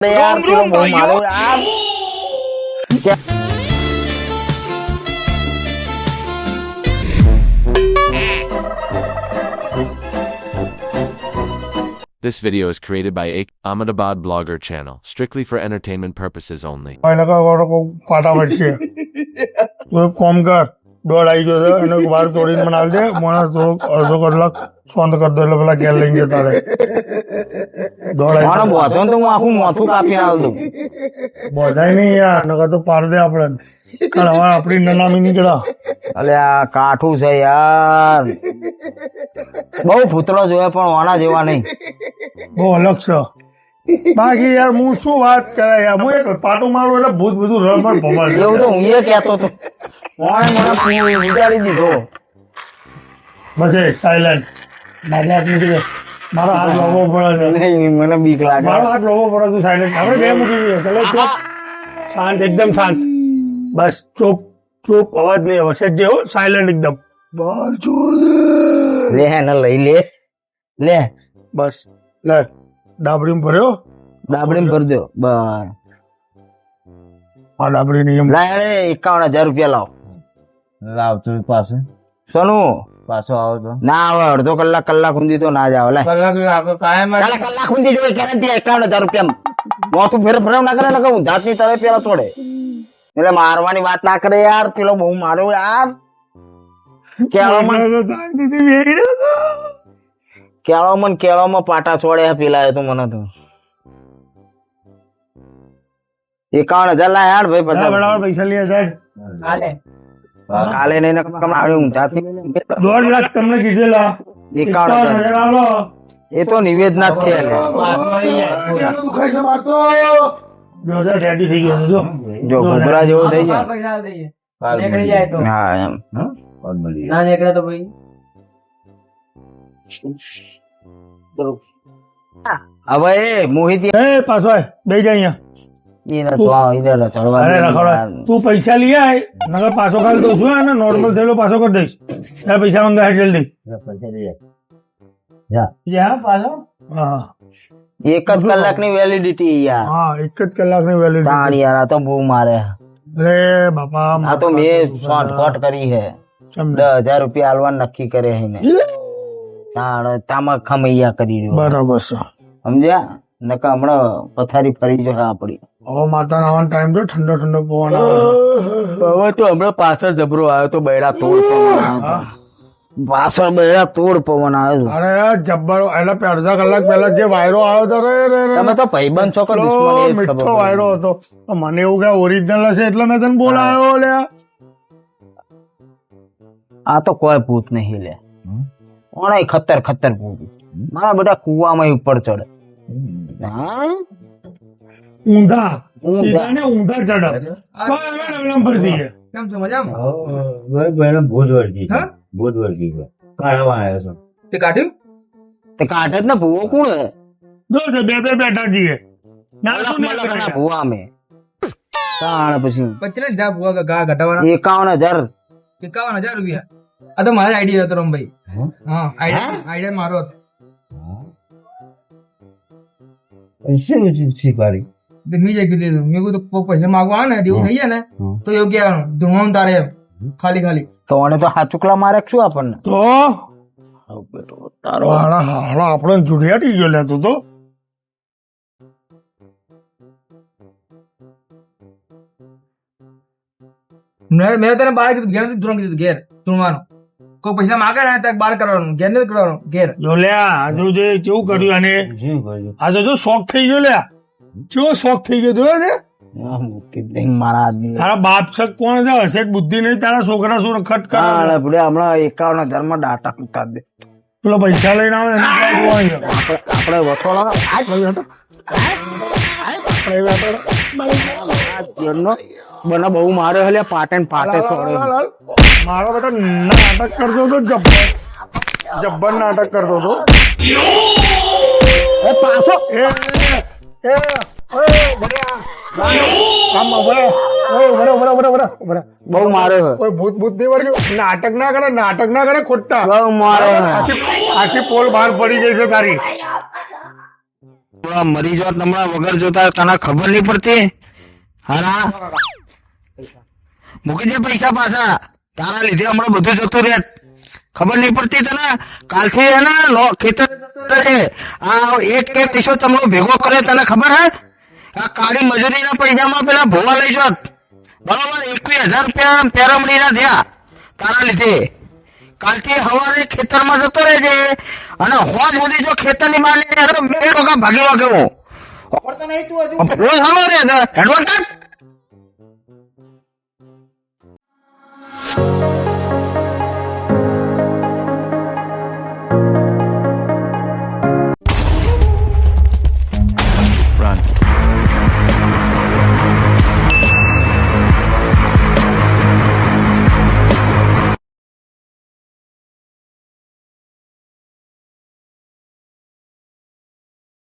यार क्यों वो मारो यार क्या This video is created by Ahmedabad blogger channel, strictly for entertainment purposes only. ફટાફટ છે તો એક કામ કર દોડ આવી ગયો છે અને વાર તોડીને બનાવી દે મને થોડોક અડધો કલાક શાંત કરી દો એટલે પેલા ઘેર લઈને જતા રહે દોડ મારો આવી બોધો તો હું આખું મોથું કાપી આલ દઉં બધાય નહીં યાર નકર તો પાડ દે આપણે કારણ હવે આપણી નનામી નીકળ્યા અલે આ કાઠું છે યાર બહુ ભૂતળો જોયા પણ ઓના જેવા નહીં બહુ અલગ છે બાકી યાર હું શું વાત કરે યાર હું એક પાટું મારું એટલે ભૂત બધું રમણ ભમાડ એવું તો હું એ કહેતો હતો મને વિચારી દીધો બસ સાયલેન્ટ મારે હાથ મૂકી દે મારો હાથ લોબો પડે છે નહીં મને બીક લાગે મારો હાથ લોબો પડે તું સાયલેન્ટ આપણે બે મૂકી દઈએ ચલો ચૂપ શાંત એકદમ શાંત બસ ચૂપ ચૂપ અવાજ નહીં હવે સેજ જેવો સાયલેન્ટ એકદમ બસ છોડ દે લે ને લઈ લે બસ લે ડાબડીમાં ભર્યો ડાબડી ભરજો બસ આ ડાબડી નિયમ લાય 51,000 રૂપિયા લાવ તું પાસે સોનું પાછો આવો તો ના આવે અડધો કલાક સુધી તો ના જ આવે લે કલાક સુધી જોઈએ ગેરંટી 51,000 રૂપિયા મોથું ફેર ના કરે ને કહું જાતની તળે પેલા તોડે એટલે મારવાની વાત ના કરે યાર પેલો બહુ માર્યો યાર કેળામાં પાટા છોડ્યા પેલા તો મને તો 51,000 લાય યાર ભાઈ બરાબર પૈસા લઈ જાય કાલે નહીં જાતની 1.5 લાખ તમને કીધેલા 51,000 આલો એ તો નિવેદના જ છે રેડી થઈ ગયો જો જો ઘોઘરા જેવો થઈ જાય હા એમ હવે મોહિત એ પાછો આય બેસી જા અહીંયા અરે રખડો તું પૈસા લઈ આય નગર પાછો ખાલી દઉં છું અને નોર્મલ થયેલો પાછો કરી દઈશ ત્યારે પૈસા મંગાય જલ્દી હા એક જ કલાકની વેલિડિટી યાર હા એક જ કલાકની વેલિડિટી તાણ યાર આ તો બહુ મારે અરે બાપા આ તો મેં શોર્ટકટ કરી હે 10,000 રૂપિયા આલવા નક્કી કરે હે ને તાણ તામાં ખમૈયા કરી રહ્યો બરાબર છે સમજ્યા નકા હમણાં પથારી ફરી જશે આપડી હવે માતા આવવાનો ટાઈમ તો ઠંડો ઠંડો પવન આવે હવે તો હમણાં પાછળ જબરો આવ્યો તો બૈડા તોડ પવન આવ્યો પાછળ બૈડા તોડ પવન આવ્યો અરે જબ્બર એટલે અડધા કલાક પહેલા જે વાયરો આવ્યો હતો તમે તો ભાઈબંધ છો કે દુશ્મની એ જ મીઠો ખબર વાયરો હતો મને એવું કે ઓરિજિનલ હશે એટલે મેં તને બોલાયો લ્યા આ તો કોઈ ભૂત નહીં લે ઓણાય ખતર ભૂત મારા બધા કુવામાં ઉપર ચડે ઊંધા સીધા ને ઊંધા ચડે ફરતી છે કેમ છો મજામાં તે કાઢ્યું તે કાઢે જ ને ભૂવો કોણ હે જો છે બે બેઠા છીએ ના ભૂવા અમે તાણ પછી પછી લીધા ભૂવા ગા ઘટાવાના 51,000 51,000 રૂપિયા આ તો મારા આઈડિયા હતો રમભાઈ હા આઈડિયા મારો હતો તે મેં જે કીધું મેં કીધું પૈસા માંગવા આવે ને એવું થઈ જાય ને તો યોગ્ય ધૂણવાનું તારે એમ ખાલી તો આને તો હાથ ચુકલા મારે શું આપણને તો તારો હાડા આપણે જુડિયાટી ગયો લે તું તો મેં તને બહાર કીધું ઘેર નથી ધૂણ કીધું ઘેર ધૂણવાનું કોઈ પૈસા માંગે ને ત્યાં બહાર કરવાનું ઘેર નથી કરવાનું ઘેર જો લ્યા આજુ જે કેવું કર્યું અને આજે જો શોખ થઈ ગયો લ્યા કેવો શોખ થઈ ગયો જોયો છે મારા આદમી તારા બાપ છે કોણ છે હશે જ બુદ્ધિ નહીં તારા છોકરા શું ખટ કરે હમણાં 51,000 માં ડાટા ઉતાર દે પેલો પૈસા લઈને આવે એને આપણે વસોડો મને બહુ મારે હલે પાટે છોડે મારો બેટા નાટક કરતો હતો જબ્બર નાટક કરતો હતો પાછો બહુ મારે કોઈ ભૂત નહીં વળગ્યું નાટક ના કરે ખોટા બહુ મારે આખી પોલ બહાર પડી ગઈ છે તારી મરી જાત હમણાં વગર જોતા તને ખબર નહીં પડતી હારા મૂકી દે પૈસા પાછા તારા લીધે હમણાં બધું જતું રહે ખબર નહીં પડતી તને કાલથી હે ને ખેતર આ એક પૈસો તમારો ભેગો કરે તને ખબર હે આ કાળી મજૂરીના પૈસામાં પેલા ભોવા લઈ જાત બરાબર 21,000 રૂપિયા પેરામણીના થયા તારા લીધે કાલથી સવારે ખેતરમાં જતો રહેજે અને હોજ સુધી જો ખેતરની બહાર નીકળે બે ટકા ભાગી વાગે હું રોજ હાલો રે એડવાન્સ